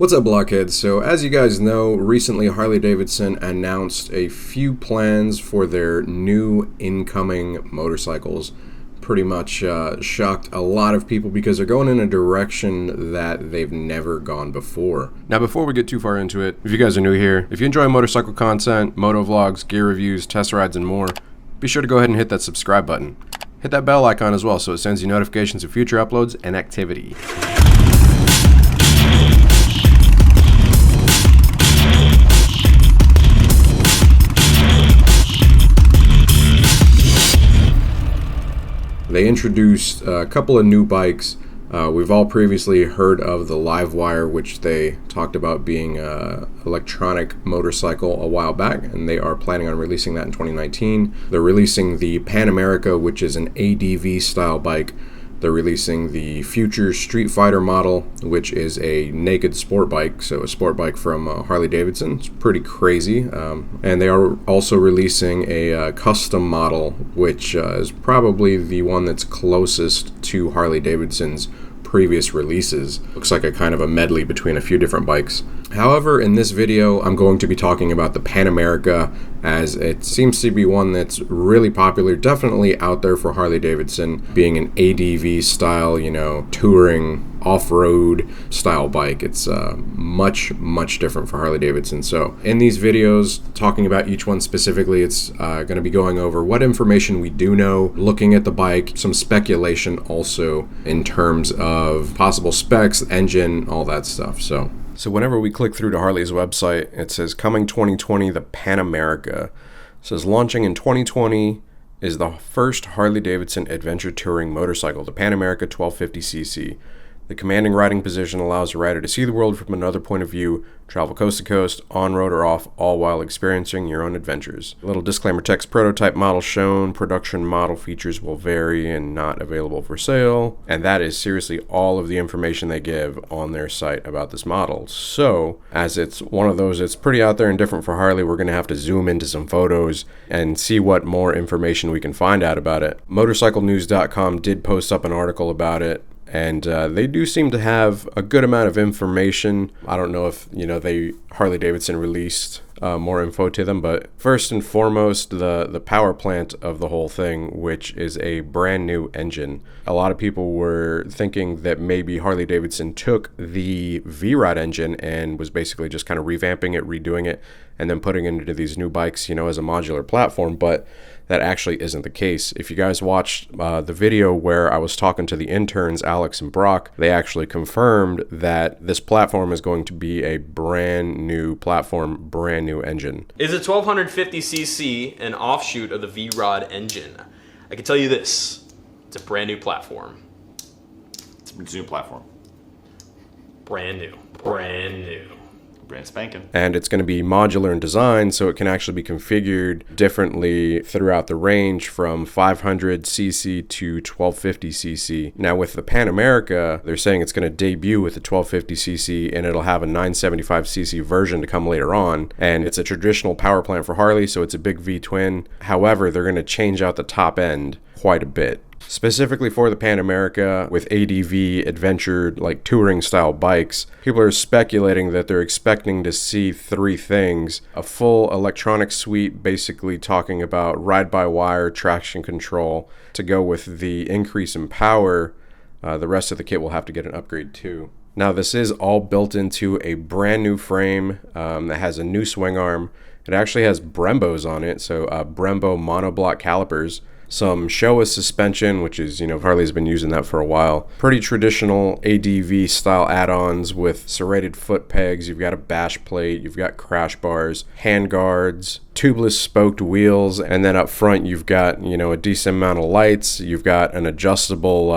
What's up, Blockheads? So as you guys know, recently Harley-Davidson announced a few plans for their new incoming motorcycles. Pretty much shocked a lot of people because they're going in a direction that they've never gone before. Now, before we get too far into it, if you guys are new here, if you enjoy motorcycle content, moto vlogs, gear reviews, test rides, and more, be sure to go ahead and hit that subscribe button. Hit that bell icon as well so it sends you notifications of future uploads and activity. They introduced a couple of new bikes. We've all previously heard of the Livewire, which they talked about being an electronic motorcycle a while back, and they are planning on releasing that in 2019. They're releasing the Pan America, which is an ADV style bike. They're releasing the Future Street Fighter model, which is a naked sport bike, so a sport bike from Harley-Davidson. It's pretty crazy. And they are also releasing a custom model, which is probably the one that's closest to Harley-Davidson's previous releases. Looks like a kind of a medley between a few different bikes. However, in this video, I'm going to be talking about the Pan America, as it seems to be one that's really popular, definitely out there for Harley-Davidson, being an ADV style, touring, off-road style bike. It's much different for Harley-Davidson. So in these videos, talking about each one specifically, it's going to be going over what information we do know, looking at the bike, some speculation also in terms of possible specs, engine, all that stuff. So whenever we click through to Harley's website, it says coming 2020, the Pan America. It says launching in 2020 is the first Harley-Davidson adventure touring motorcycle, the Pan America 1250cc. The commanding riding position allows a rider to see the world from another point of view, travel coast to coast, on-road or off, all while experiencing your own adventures. A little disclaimer text: prototype model shown, production model features will vary and not available for sale. And that is seriously all of the information they give on their site about this model. So, as it's one of those that's pretty out there and different for Harley, we're going to have to zoom into some photos and see what more information we can find out about it. MotorcycleNews.com did post up an article about it. And they do seem to have a good amount of information. I don't know if, Harley-Davidson released more info to them, but first and foremost, the power plant of the whole thing, which is a brand new engine. A lot of people were thinking that maybe Harley-Davidson took the V-Rod engine and was basically just kind of revamping it, redoing it, and then putting it into these new bikes, as a modular platform, but that actually isn't the case. If you guys watched the video where I was talking to the interns, Alex and Brock, they actually confirmed that this platform is going to be a brand new platform, brand new engine. Is a 1250cc an offshoot of the V-Rod engine? I can tell you this, it's a brand new platform. It's a new platform. Brand new. Brand spanking. And it's going to be modular in design, so it can actually be configured differently throughout the range from 500cc to 1250cc. Now with the Pan America, they're saying it's going to debut with the 1250cc and it'll have a 975cc version to come later on. And it's a traditional power plant for Harley, so it's a big V-twin. However, they're going to change out the top end quite a bit. Specifically for the Pan America with ADV adventure touring style bikes, people are speculating that they're expecting to see three things: a full electronic suite, basically talking about ride-by-wire traction control to go with the increase in power. The rest of the kit will have to get an upgrade too. Now this is all built into a brand new frame that has a new swing arm. It actually has Brembos on it, so Brembo monoblock calipers. Some Showa suspension, which is, Harley's been using that for a while. Pretty traditional ADV style add-ons with serrated foot pegs. You've got a bash plate, you've got crash bars, hand guards, tubeless spoked wheels, and then up front you've got, a decent amount of lights. You've got an adjustable,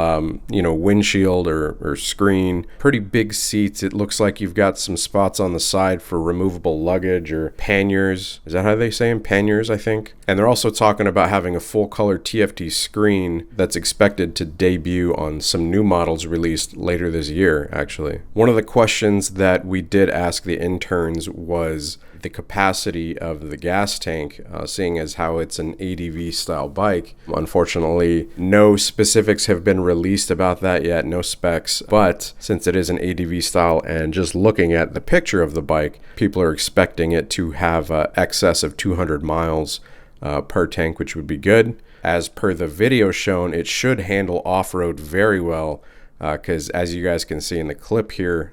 windshield or screen. Pretty big seats. It looks like you've got some spots on the side for removable luggage or panniers. Is that how they say them? Panniers, I think. And they're also talking about having a full color TFT screen that's expected to debut on some new models released later this year, actually. One of the questions that we did ask the interns was the capacity of the gas tank, seeing as how it's an ADV style bike. Unfortunately, no specifics have been released about that yet, no specs, but since it is an ADV style and just looking at the picture of the bike, people are expecting it to have excess of 200 miles per tank, which would be good. As per the video shown, it should handle off-road very well, because as you guys can see in the clip here,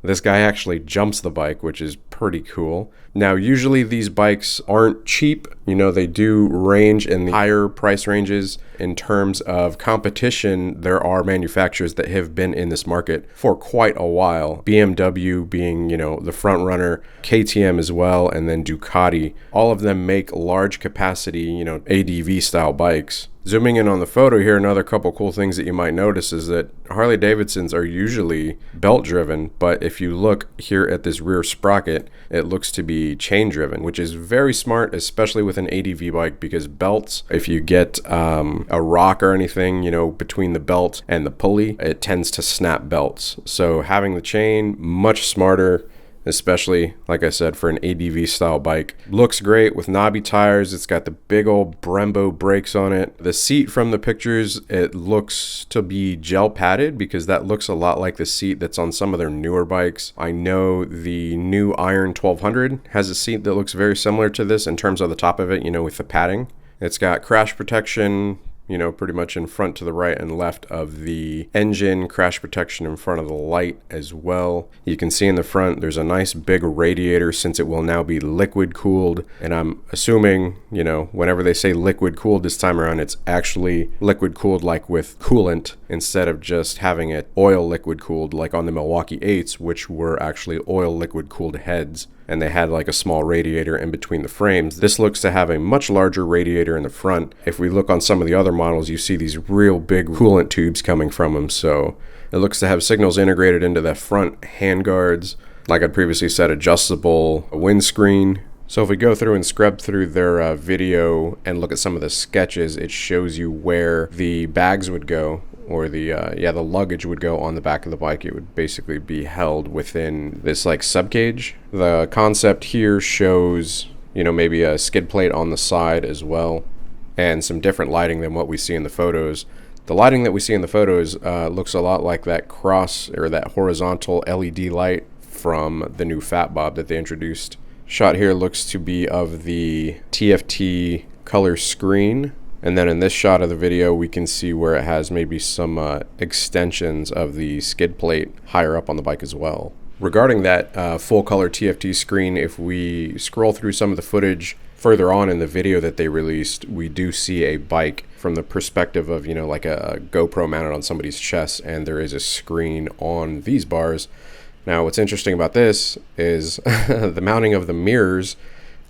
this guy actually jumps the bike, which is pretty cool. Now, usually these bikes aren't cheap. You know, they do range in the higher price ranges. In terms of competition, there are manufacturers that have been in this market for quite a while. BMW being, you know, the front runner, KTM as well, and then Ducati. All of them make large capacity, you know, ADV style bikes. Zooming in on the photo here, another couple cool things that you might notice is that Harley-Davidsons are usually belt driven, but if you look here at this rear sprocket, it looks to be chain driven, which is very smart, especially with an ADV bike, because belts, if you get a rock or anything, you know, between the belt and the pulley, it tends to snap belts. So having the chain, much smarter, especially, like I said, for an ADV style bike. Looks great with knobby tires. It's got the big old Brembo brakes on it. The seat from the pictures, it looks to be gel padded, because that looks a lot like the seat that's on some of their newer bikes. I know the new Iron 1200 has a seat that looks very similar to this in terms of the top of it, you know, with the padding. It's got crash protection, you know, pretty much in front to the right and left of the engine, crash protection in front of the light as well. You can see in the front there's a nice big radiator, since it will now be liquid cooled, and I'm assuming, you know, whenever they say liquid cooled this time around, it's actually liquid cooled like with coolant, instead of just having it oil liquid cooled like on the Milwaukee 8s, which were actually oil liquid cooled heads, and they had like a small radiator in between the frames. This looks to have a much larger radiator in the front. If we look on some of the other models, you see these real big coolant tubes coming from them. So it looks to have signals integrated into the front handguards. Like I previously said, adjustable windscreen. So if we go through and scrub through their video and look at some of the sketches, it shows you where the bags would go, or the luggage would go on the back of the bike. It would basically be held within this like subcage. The concept here shows, you know, maybe a skid plate on the side as well, and some different lighting than what we see in the photos. The lighting that we see in the photos looks a lot like that cross or that horizontal LED light from the new Fat Bob that they introduced. Shot here looks to be of the TFT color screen. And then in this shot of the video, we can see where it has maybe some extensions of the skid plate higher up on the bike as well. Regarding that full color TFT screen, if we scroll through some of the footage further on in the video that they released, we do see a bike from the perspective of, you know, like a GoPro mounted on somebody's chest, and there is a screen on these bars. Now, what's interesting about this is the mounting of the mirrors.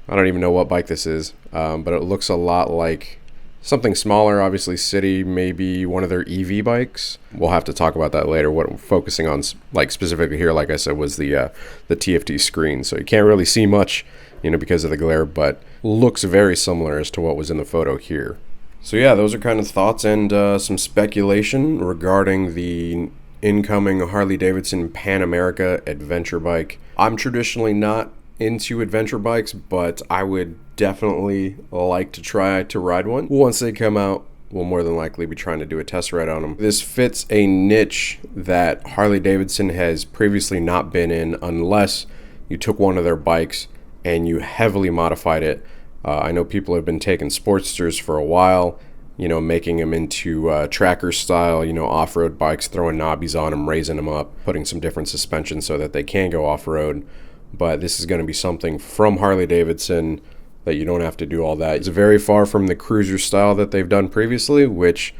I don't even know what bike this is, but it looks a lot like something smaller, obviously City, maybe one of their EV bikes. We'll have to talk about that later. What we're focusing on, like specifically here, like I said, was the TFT screen. So you can't really see much, you know, because of the glare, but looks very similar as to what was in the photo here. So yeah, those are kind of thoughts and some speculation regarding the incoming Harley-Davidson Pan America adventure bike. I'm traditionally not into adventure bikes, but I would definitely like to try to ride one. Once they come out, we'll more than likely be trying to do a test ride on them. This fits a niche that Harley-Davidson has previously not been in, unless you took one of their bikes and you heavily modified it. I know people have been taking Sportsters for a while, you know, making them into tracker style, you know, off-road bikes, throwing knobbies on them, raising them up, putting some different suspension so that they can go off-road. But this is going to be something from Harley-Davidson that you don't have to do all that. It's very far from the cruiser style that they've done previously, which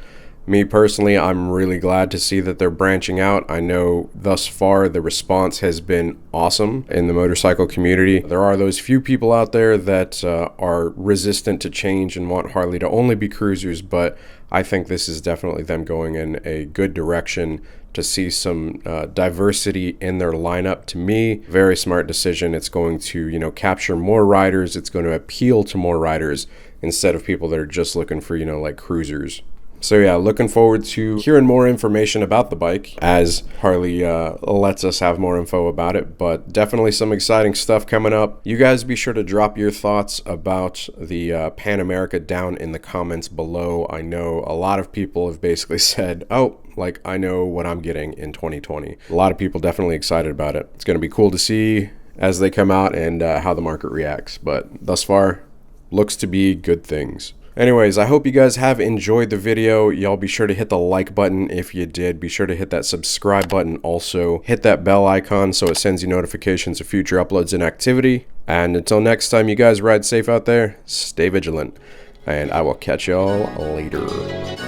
me personally, I'm really glad to see that they're branching out. I know thus far the response has been awesome in the motorcycle community. There are those few people out there that are resistant to change and want Harley to only be cruisers, but I think this is definitely them going in a good direction to see some diversity in their lineup. To me, very smart decision. It's going to, you know, capture more riders. It's going to appeal to more riders instead of people that are just looking for, you know, like cruisers. So yeah, looking forward to hearing more information about the bike as Harley lets us have more info about it, but definitely some exciting stuff coming up. You guys be sure to drop your thoughts about the Pan America down in the comments below. I know a lot of people have basically said, oh, like I know what I'm getting in 2020. A lot of people definitely excited about it. It's going to be cool to see as they come out and how the market reacts, but thus far looks to be good things. Anyways, I hope you guys have enjoyed the video. Y'all be sure to hit the like button if you did. Be sure to hit that subscribe button also. Hit that bell icon so it sends you notifications of future uploads and activity. And until next time, you guys ride safe out there, stay vigilant, and I will catch y'all later.